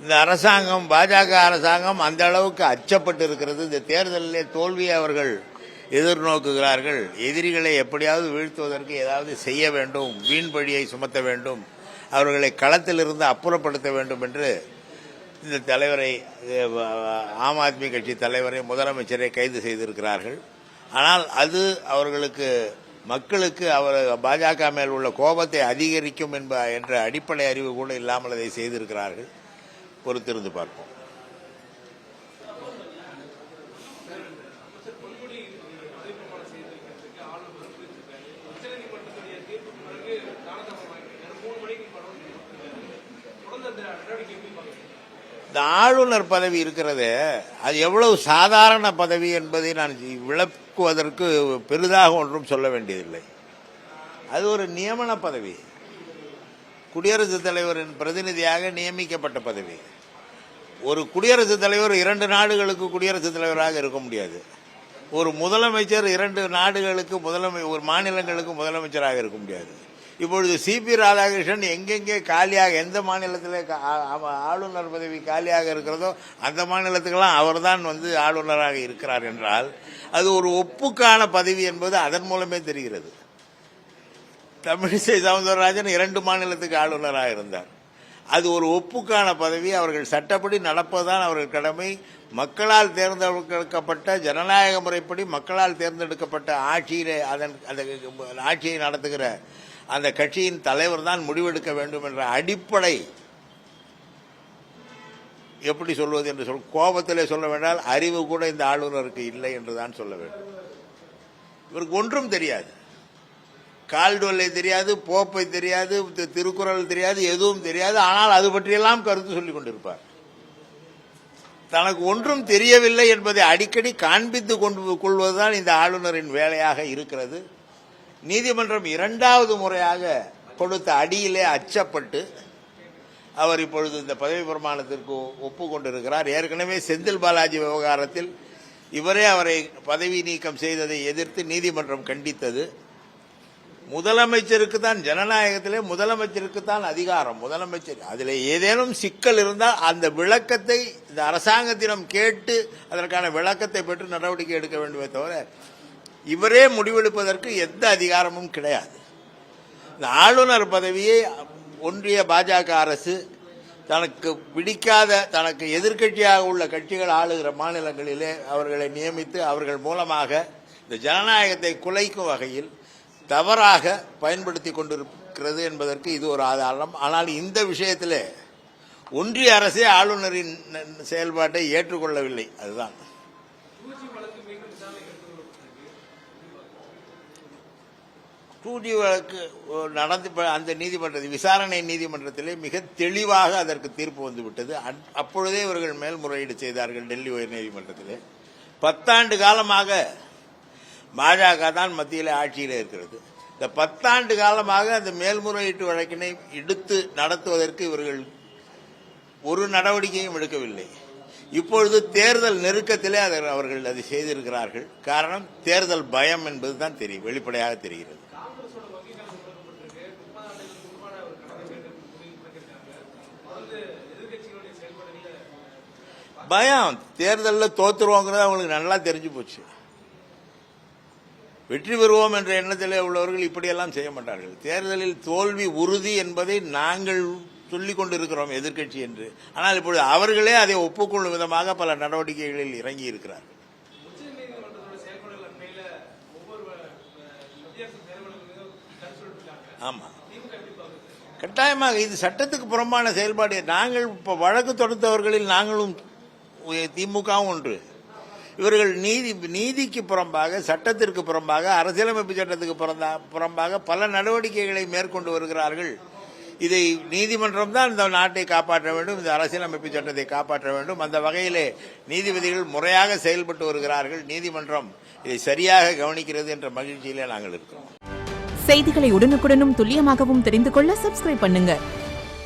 இந்த அரசாங்கம், பாஜக அரசாங்கம் அந்த அளவுக்கு அச்சப்பட்டு இருக்கிறது. இந்த தேர்தலிலே தோல்வியை அவர்கள் எதிர்நோக்குகிறார்கள். எதிரிகளை எப்படியாவது வீழ்த்துவதற்கு ஏதாவது செய்ய வேண்டும், வீண் பழியை சுமத்த வேண்டும், அவர்களை களத்திலிருந்து அப்புறப்படுத்த வேண்டும் என்று இந்த தலைவரை, ஆம் ஆத்மி கட்சி தலைவரை, முதலமைச்சரை கைது செய்திருக்கிறார்கள். ஆனால் அது அவர்களுக்கு, மக்களுக்கு அவர் பாஜக மேல் உள்ள கோபத்தை அதிகரிக்கும் என்ற அடிப்படை அறிவு கூட இல்லாமல் அதை செய்திருக்கிறார்கள். பொறுத்திருந்து பார்ப்போம். இந்த ஆளுநர் பதவி இருக்கிறது, அது எவ்வளவு சாதாரண பதவி என்பதை நான் விளக்குவதற்கு பெரிதாக ஒன்றும் சொல்ல வேண்டியதில்லை. அது ஒரு நியமன பதவி, குடியரசுத் தலைவரின் பிரதிநிதியாக நியமிக்கப்பட்ட பதவி. ஒரு குடியரசுத் தலைவர் 2 நாடுகளுக்கு குடியரசுத் தலைவராக இருக்க முடியாது. ஒரு முதலமைச்சர் 2 நாடுகளுக்கு ஒரு மாநிலங்களுக்கு முதலமைச்சராக இருக்க முடியாது. இப்பொழுது சிபி ராதாகிருஷ்ணன் எங்கெங்கே காலியாக, எந்த மாநிலத்தில் ஆளுநர் பதவி காலியாக இருக்கிறதோ அந்த மாநிலத்துக்கெல்லாம் அவர்தான் ஆளுநராக இருக்கிறார் என்றால் அது ஒரு ஒப்புக்கான பதவி என்பது அதன் மூலமே தெரிகிறது. தமிழிசை சவுந்தரராஜன் 2 மாநிலத்துக்கு ஆளுநராக இருந்தார். அது ஒரு ஒப்புக்கான பதவி. அவர்கள் சட்டப்படி நடப்பதுதான் அவர்கள் கடமை. மக்களால் தேர்ந்தெடுக்கப்பட்ட, ஜனநாயக முறைப்படி மக்களால் தேர்ந்தெடுக்கப்பட்ட ஆட்சியிலே அந்த ஆட்சியை நடத்துகிற அந்த கட்சியின் தலைவர் தான் முடிவெடுக்க வேண்டும் என்ற அடிப்படை, எப்படி சொல்வது என்று கோபத்திலே சொல்ல வேண்டால் அறிவு கூட இந்த ஆளுநருக்கு இல்லை என்றுதான் சொல்ல வேண்டும். இவருக்கு ஒன்றும் தெரியாது. கால்டுவெல்லை தெரியாது, போப்பை தெரியாது, திருக்குறள் தெரியாது, எதுவும் தெரியாது. ஆனால் அது பற்றியெல்லாம் கருத்து சொல்லிக் கொண்டிருப்பார். தனக்கு ஒன்றும் தெரியவில்லை என்பதை அடிக்கடி காண்பித்துக் கொள்வதுதான் இந்த ஆளுநரின் வேலையாக இருக்கிறது. நீதிமன்றம் 2வது முறையாக கொடுத்த அடியிலே அச்சப்பட்டு அவர் இப்பொழுது இந்த பதவி பிரமாணத்திற்கு ஒப்புக்கொண்டிருக்கிறார். ஏற்கனவே செந்தில் பாலாஜி விவகாரத்தில் இவரே அவரை பதவி நீக்கம் செய்ததை எதிர்த்து நீதிமன்றம் கண்டித்தது. முதலமைச்சருக்கு தான், ஜனநாயகத்திலே முதலமைச்சருக்கு தான் அதிகாரம். முதலமைச்சர் அதில் ஏதேனும் சிக்கல் இருந்தால் அந்த விளக்கத்தை இந்த அரசாங்கத்திடம் கேட்டு அதற்கான விளக்கத்தை பெற்று நடவடிக்கை எடுக்க வேண்டுமே தவிர இவரே முடிவெடுப்பதற்கு எந்த அதிகாரமும் கிடையாது. இந்த ஆளுநர் பதவியை ஒன்றிய பாஜக அரசு தனக்கு பிடிக்காத, தனக்கு எதிர்க்கட்சியாக உள்ள கட்சிகள் ஆளுகிற மாநிலங்களிலே அவர்களை நியமித்து அவர்கள் மூலமாக இந்த ஜனநாயகத்தை குலைக்கும் வகையில் தவறாக பயன்படுத்தி கொண்டிருக்கிறது என்பதற்கு இது ஒரு ஆதாரம். ஆனால் இந்த விஷயத்திலே ஒன்றிய அரசே ஆளுநரின் செயல்பாட்டை ஏற்றுக்கொள்ளவில்லை. அதுதான் 2G வழக்கு நடந்து அந்த விசாரணை நீதிமன்றத்திலே மிக தெளிவாக அதற்கு தீர்ப்பு வந்துவிட்டது. அப்பொழுதே இவர்கள் மேல்முறையீடு செய்தார்கள் டெல்லி உயர்நீதிமன்றத்திலே. 10 ஆண்டு காலமாக பாஜக தான் மத்தியில் ஆட்சியில் இருக்கிறது. இந்த 10 ஆண்டு காலமாக அந்த மேல்முறையீட்டு வழக்கினை எடுத்து நடத்துவதற்கு இவர்கள் ஒரு நடவடிக்கையும் எடுக்கவில்லை. இப்பொழுது தேர்தல் நெருக்கத்திலே அவர்கள் அதை செய்திருக்கிறார்கள். காரணம், தேர்தல் பயம் என்பதுதான் வெளிப்படையாக தெரிகிறது. பயம், தேர்தலில் தோத்துருவோங்கிறது அவங்களுக்கு நல்லா தெரிஞ்சு போச்சு. வெற்றி பெறுவோம் என்ற எண்ணத்திலே உள்ளவர்கள் இப்படியெல்லாம் செய்ய மாட்டார்கள். தேர்தலில் தோல்வி உறுதி என்பதை நாங்கள் சொல்லிக் கொண்டிருக்கிறோம் எதிர்க்கட்சி என்று. ஆனால் இப்பொழுது அவர்களே அதை ஒப்புக்கொள்ளும் விதமாக பல நடவடிக்கைகளில் இறங்கி இருக்கிறார்கள். ஆமா, கட்டாயமாக இது சட்டத்துக்கு புறம்பான செயல்பாடு. நாங்கள் இப்ப வழக்கு தொடுத்தவர்களில் நாங்களும் திமுகவும் ஒன்று. இவர்கள் நீதிக்கு புறம்பாக, சட்டத்திற்கு புறம்பாக, அரசியலமைப்பு சட்டத்துக்கு புறம்பாக பல நடவடிக்கைகளை மேற்கொண்டு வருகிறார்கள். இதை நீதிமன்றம் தான் இந்த நாட்டை காப்பாற்ற வேண்டும், இந்த அரசியலமைப்பு சட்டத்தை காப்பாற்ற வேண்டும். அந்த வகையிலே நீதிபதிகள் முறையாக செயல்பட்டு வருகிறார்கள். நீதிமன்றம் இதை சரியாக கவனிக்கிறது என்ற மகிழ்ச்சியிலே நாங்கள் இருக்கிறோம். செய்திகளை உடனுக்குடனும் துல்லியமாகவும் தெரிந்து கொள்ள சப்ஸ்கிரைப் பண்ணுங்க.